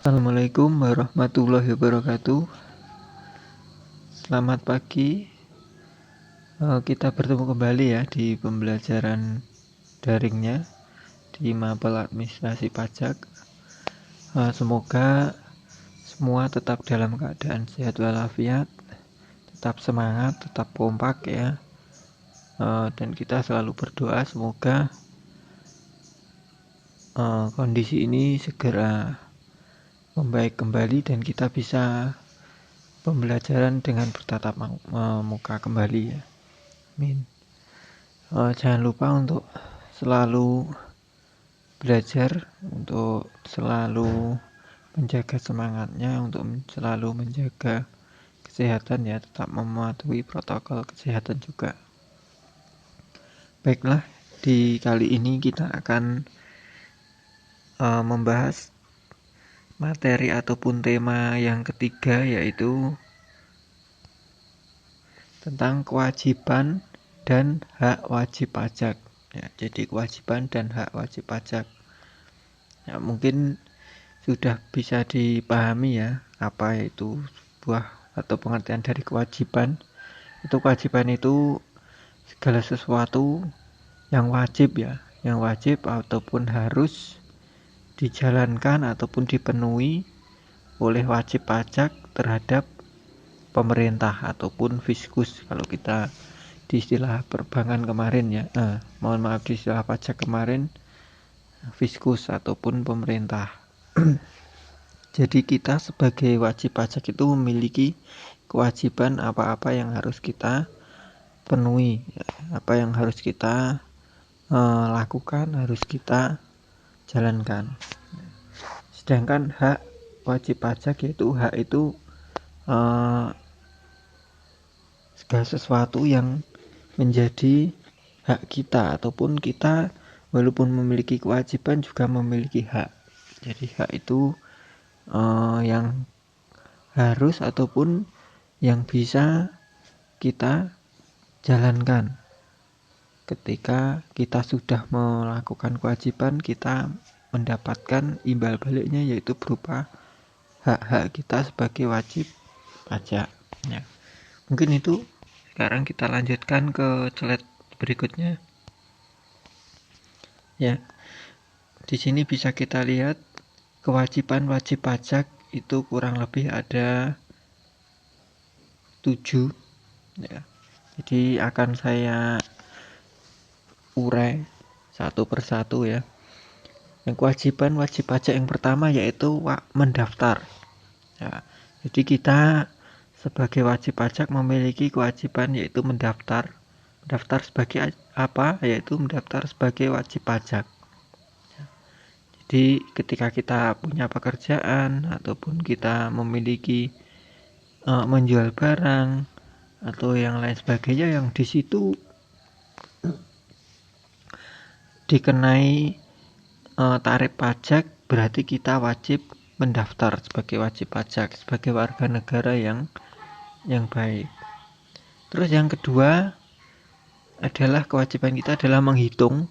Assalamualaikum warahmatullahi wabarakatuh. Selamat pagi. Kita bertemu kembali ya di pembelajaran daringnya di Mapel Administrasi Pajak. Semoga semua tetap dalam keadaan sehat walafiat, tetap semangat, tetap kompak ya. Dan kita selalu berdoa semoga kondisi ini segera membaik kembali dan kita bisa pembelajaran dengan bertatap muka kembali ya. Amin. Jangan lupa untuk selalu belajar, untuk selalu menjaga semangatnya, untuk selalu menjaga kesehatan ya, tetap mematuhi protokol kesehatan juga. Baiklah, di kali ini kita akan membahas materi ataupun tema yang ketiga, yaitu tentang kewajiban dan hak wajib pajak ya. Jadi kewajiban dan hak wajib pajak ya, mungkin sudah bisa dipahami ya apa itu sebuah atau pengertian dari kewajiban. Kewajiban itu segala sesuatu yang wajib ya, yang wajib ataupun harus dijalankan ataupun dipenuhi oleh wajib pajak terhadap pemerintah ataupun fiskus kalau kita di istilah perbankan kemarin ya. Mohon maaf, di istilah pajak kemarin fiskus ataupun pemerintah. Jadi kita sebagai wajib pajak itu memiliki kewajiban apa-apa yang harus kita penuhi ya, apa yang harus kita lakukan, harus kita jalankan. Sedangkan hak wajib pajak yaitu hak itu segala sesuatu yang menjadi hak kita ataupun kita walaupun memiliki kewajiban juga memiliki hak. Jadi hak itu yang harus ataupun yang bisa kita jalankan. Ketika kita sudah melakukan kewajiban, kita mendapatkan imbal baliknya yaitu berupa hak-hak kita sebagai wajib pajak ya. Mungkin itu. Sekarang kita lanjutkan ke slide berikutnya ya. Di sini bisa kita lihat kewajiban wajib pajak itu kurang lebih ada 7 ya. Jadi akan saya urai satu persatu ya. Yang kewajiban wajib pajak yang pertama yaitu mendaftar ya. Jadi kita sebagai wajib pajak memiliki kewajiban yaitu mendaftar. Mendaftar sebagai apa? Yaitu mendaftar sebagai wajib pajak. Jadi ketika kita punya pekerjaan ataupun kita memiliki menjual barang atau yang lain sebagainya yang di situ dikenai tarif pajak, berarti kita wajib mendaftar sebagai wajib pajak, sebagai warga negara yang baik. Terus yang kedua adalah kewajiban kita adalah menghitung.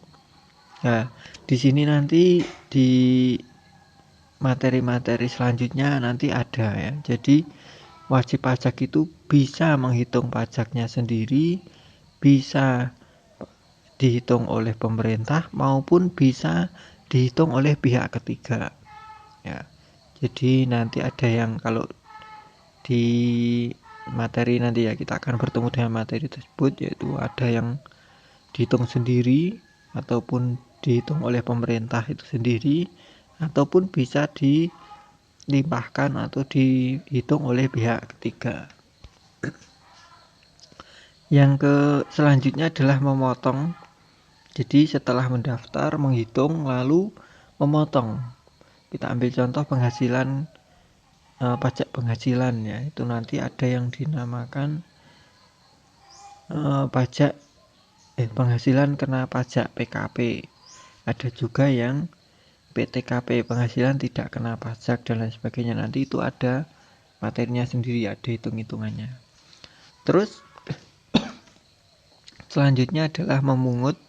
Nah, di sini nanti di materi-materi selanjutnya nanti ada ya. Jadi wajib pajak itu bisa menghitung pajaknya sendiri, bisa dihitung oleh pemerintah maupun bisa dihitung oleh pihak ketiga ya. Jadi nanti ada yang kalau di materi nanti ya kita akan bertemu dengan materi tersebut, yaitu ada yang dihitung sendiri ataupun dihitung oleh pemerintah itu sendiri ataupun bisa dilimpahkan atau dihitung oleh pihak ketiga. Yang selanjutnya adalah memotong. Jadi setelah mendaftar, menghitung lalu memotong. Kita ambil contoh penghasilan pajak penghasilan ya, itu nanti ada yang dinamakan pajak penghasilan kena pajak PKP, ada juga yang PTKP penghasilan tidak kena pajak dan lain sebagainya. Nanti itu ada materinya sendiri, ada hitung-hitungannya. Terus selanjutnya adalah memungut,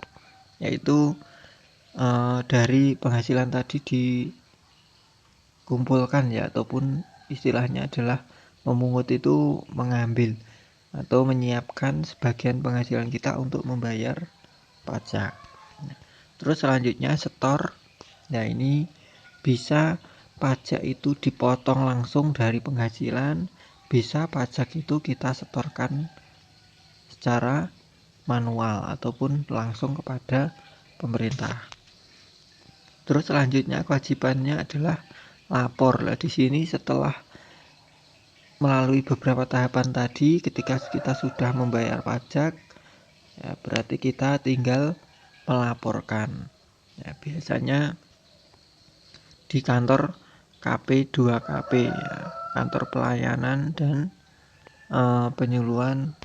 yaitu dari penghasilan tadi kumpulkan ya, ataupun istilahnya adalah memungut itu mengambil atau menyiapkan sebagian penghasilan kita untuk membayar pajak. Terus selanjutnya setor. Nah, ini bisa pajak itu dipotong langsung dari penghasilan, bisa pajak itu kita setorkan secara manual ataupun langsung kepada pemerintah. Terus selanjutnya kewajibannya adalah lapor. Nah, di sini setelah melalui beberapa tahapan tadi, ketika kita sudah membayar pajak, ya berarti kita tinggal melaporkan. Ya, biasanya di kantor KP2KP, ya, kantor pelayanan dan penyuluhan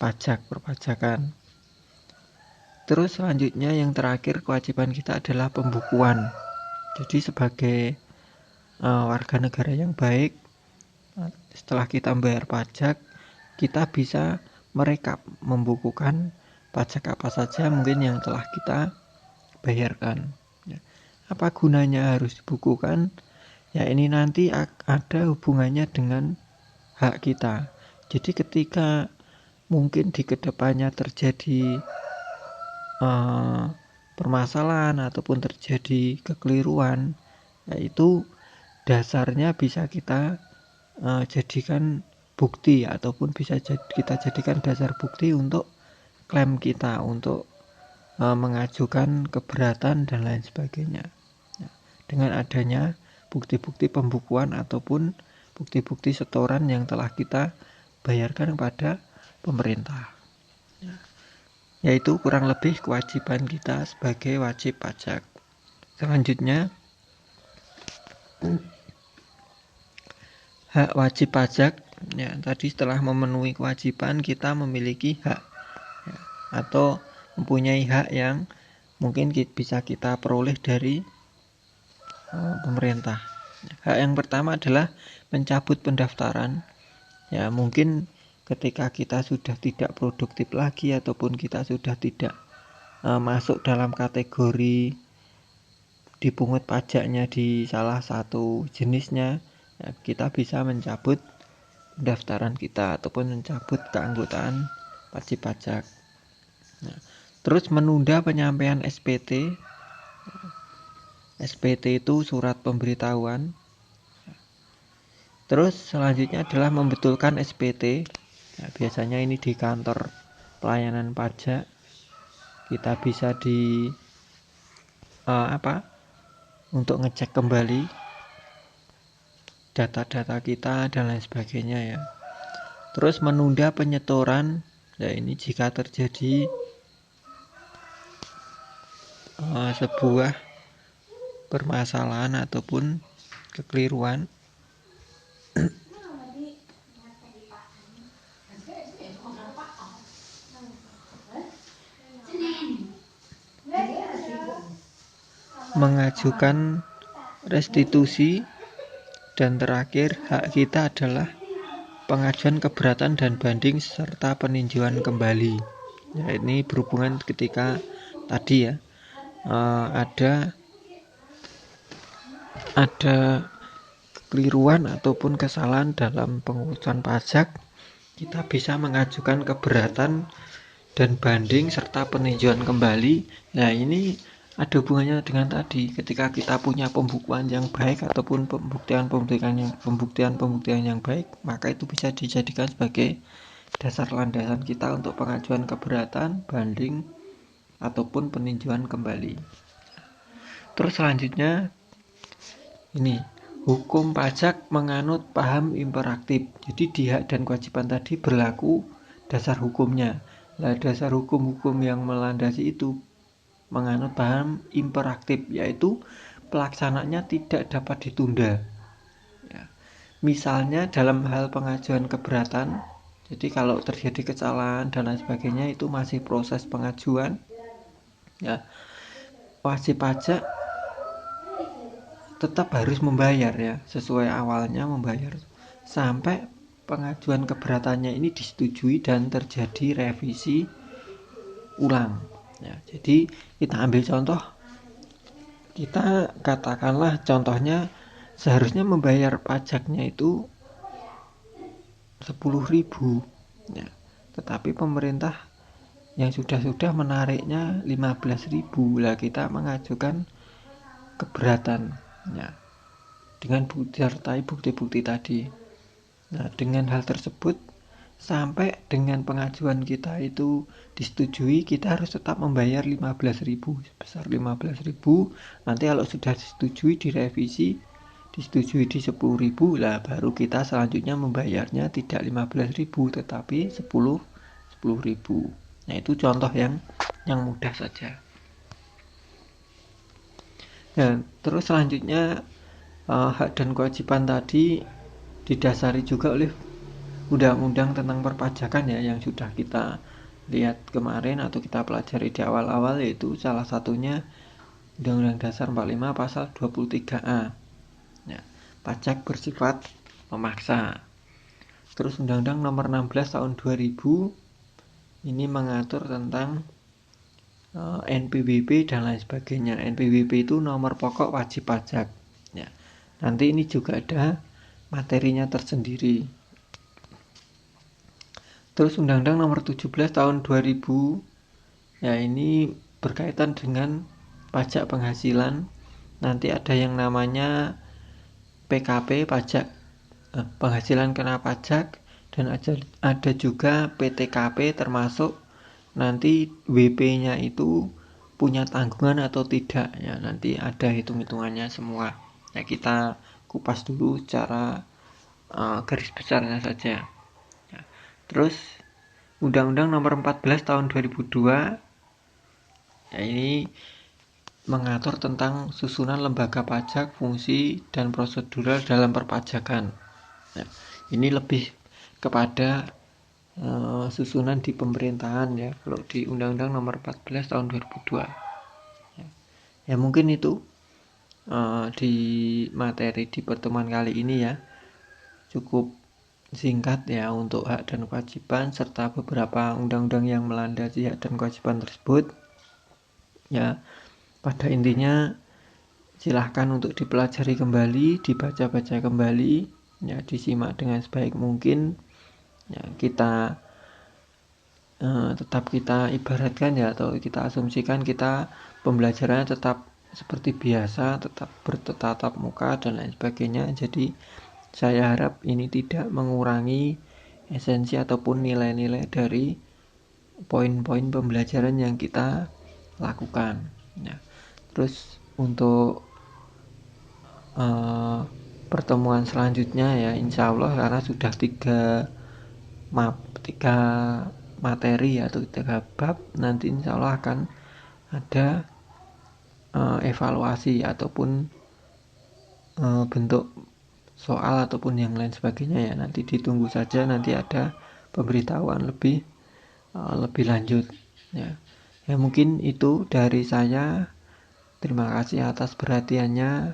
pajak perpajakan. Terus selanjutnya yang terakhir kewajiban kita adalah pembukuan. Jadi sebagai warga negara yang baik, setelah kita membayar pajak, kita bisa merekap, membukukan pajak apa saja mungkin yang telah kita bayarkan. Apa gunanya harus dibukukan? Ya, ini nanti ada hubungannya dengan hak kita. Jadi ketika mungkin di kedepannya terjadi permasalahan ataupun terjadi kekeliruan, yaitu dasarnya bisa kita jadikan bukti ataupun bisa kita jadikan dasar bukti untuk klaim kita, untuk mengajukan keberatan dan lain sebagainya. Dengan adanya bukti-bukti pembukuan ataupun bukti-bukti setoran yang telah kita bayarkan kepada pemerintah. Yaitu kurang lebih kewajiban kita sebagai wajib pajak. Selanjutnya, hak wajib pajak. Ya, tadi setelah memenuhi kewajiban, kita memiliki hak, ya, atau mempunyai hak yang mungkin bisa kita peroleh dari pemerintah. Hak yang pertama adalah mencabut pendaftaran. Ya, mungkin ketika kita sudah tidak produktif lagi ataupun kita sudah tidak masuk dalam kategori dipungut pajaknya di salah satu jenisnya, ya, kita bisa mencabut pendaftaran kita ataupun mencabut keanggotaan wajib pajak. Nah, terus menunda penyampaian SPT. SPT itu surat pemberitahuan. Terus selanjutnya adalah membetulkan SPT. Nah, biasanya ini di kantor pelayanan pajak. Kita bisa untuk ngecek kembali data-data kita dan lain sebagainya ya. Terus menunda penyetoran. Nah, ini jika terjadi sebuah permasalahan ataupun kekeliruan. Mengajukan restitusi. Dan terakhir, hak kita adalah pengajuan keberatan dan banding serta peninjauan kembali. Ya, ini berhubungan ketika tadi ya, ada kekeliruan ataupun kesalahan dalam pengurusan pajak, kita bisa mengajukan keberatan dan banding serta peninjauan kembali. Nah, ini ada hubungannya dengan tadi, ketika kita punya pembukuan yang baik ataupun pembuktian yang baik, maka itu bisa dijadikan sebagai dasar landasan kita untuk pengajuan keberatan, banding ataupun peninjauan kembali. Terus selanjutnya ini, hukum pajak menganut paham imperatif. Jadi di hak dan kewajiban tadi berlaku dasar hukumnya. Nah, dasar hukum-hukum yang melandasi itu menganut paham imperatif, yaitu pelaksanaannya tidak dapat ditunda. Ya. Misalnya dalam hal pengajuan keberatan, jadi kalau terjadi kesalahan dan lain sebagainya itu masih proses pengajuan, ya, wajib pajak tetap harus membayar ya, sesuai awalnya membayar sampai pengajuan keberatannya ini disetujui dan terjadi revisi ulang. Ya, jadi kita ambil contoh, kita katakanlah contohnya seharusnya membayar pajaknya itu 10.000 ya. Tetapi pemerintah yang sudah menariknya 15.000. Lah kita mengajukan keberatan ya, dengan disertai bukti-bukti tadi. Nah, dengan hal tersebut sampai dengan pengajuan kita itu disetujui, kita harus tetap membayar 15.000, sebesar 15.000. Nanti kalau sudah disetujui, direvisi, disetujui di 10.000, lah baru kita selanjutnya membayarnya tidak 15.000 tetapi 10.000. Nah, itu contoh yang mudah saja. Nah, terus selanjutnya hak dan kewajiban tadi didasari juga oleh undang-undang tentang perpajakan ya, yang sudah kita lihat kemarin atau kita pelajari di awal-awal, yaitu salah satunya Undang-Undang Dasar 45 pasal 23A ya, pajak bersifat memaksa. Terus Undang-Undang nomor 16 tahun 2000 ini mengatur tentang NPWP dan lain sebagainya. NPWP itu nomor pokok wajib pajak ya. Nanti ini juga ada materinya tersendiri. Terus Undang-Undang nomor 17 tahun 2000 ya, ini berkaitan dengan pajak penghasilan. Nanti ada yang namanya PKP, pajak penghasilan kena pajak, dan ada juga PTKP, termasuk nanti WP-nya itu punya tanggungan atau tidak ya, nanti ada hitung-hitungannya semua ya. Kita kupas dulu secara garis besarnya saja ya. Terus Undang-Undang nomor 14 tahun 2002 ya, ini mengatur tentang susunan lembaga pajak, fungsi dan prosedural dalam perpajakan ya. Ini lebih kepada susunan di pemerintahan ya, kalau di Undang-Undang nomor 14 tahun 2002 ya. Ya mungkin itu di materi di pertemuan kali ini ya, cukup singkat ya untuk hak dan kewajiban serta beberapa undang-undang yang melandasi hak dan kewajiban tersebut ya. Pada intinya silahkan untuk dipelajari kembali, dibaca-baca kembali ya, disimak dengan sebaik mungkin ya. Kita tetap kita ibaratkan ya, atau kita asumsikan kita pembelajarannya tetap seperti biasa, tetap bertatap muka dan lain sebagainya. Jadi saya harap ini tidak mengurangi esensi ataupun nilai-nilai dari poin-poin pembelajaran yang kita lakukan ya. Terus untuk pertemuan selanjutnya ya, insya Allah karena sudah tiga materi atau 3 bab, nanti insya Allah akan ada evaluasi ataupun bentuk soal ataupun yang lain sebagainya ya. Nanti ditunggu saja, nanti ada pemberitahuan lebih lanjut ya. Ya mungkin itu dari saya. Terima kasih atas perhatiannya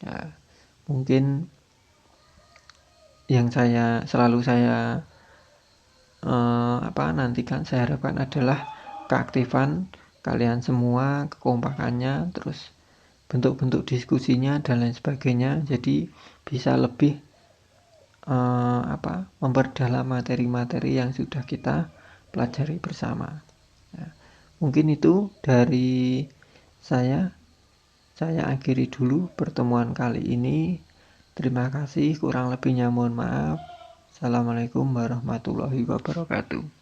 ya. Mungkin yang selalu saya nantikan, saya harapkan adalah keaktifan kalian semua, kekompakannya, terus bentuk-bentuk diskusinya dan lain sebagainya. Jadi bisa lebih memperdalam materi-materi yang sudah kita pelajari bersama ya. Mungkin itu dari saya akhiri dulu pertemuan kali ini. Terima kasih, kurang lebihnya mohon maaf. Assalamualaikum warahmatullahi wabarakatuh.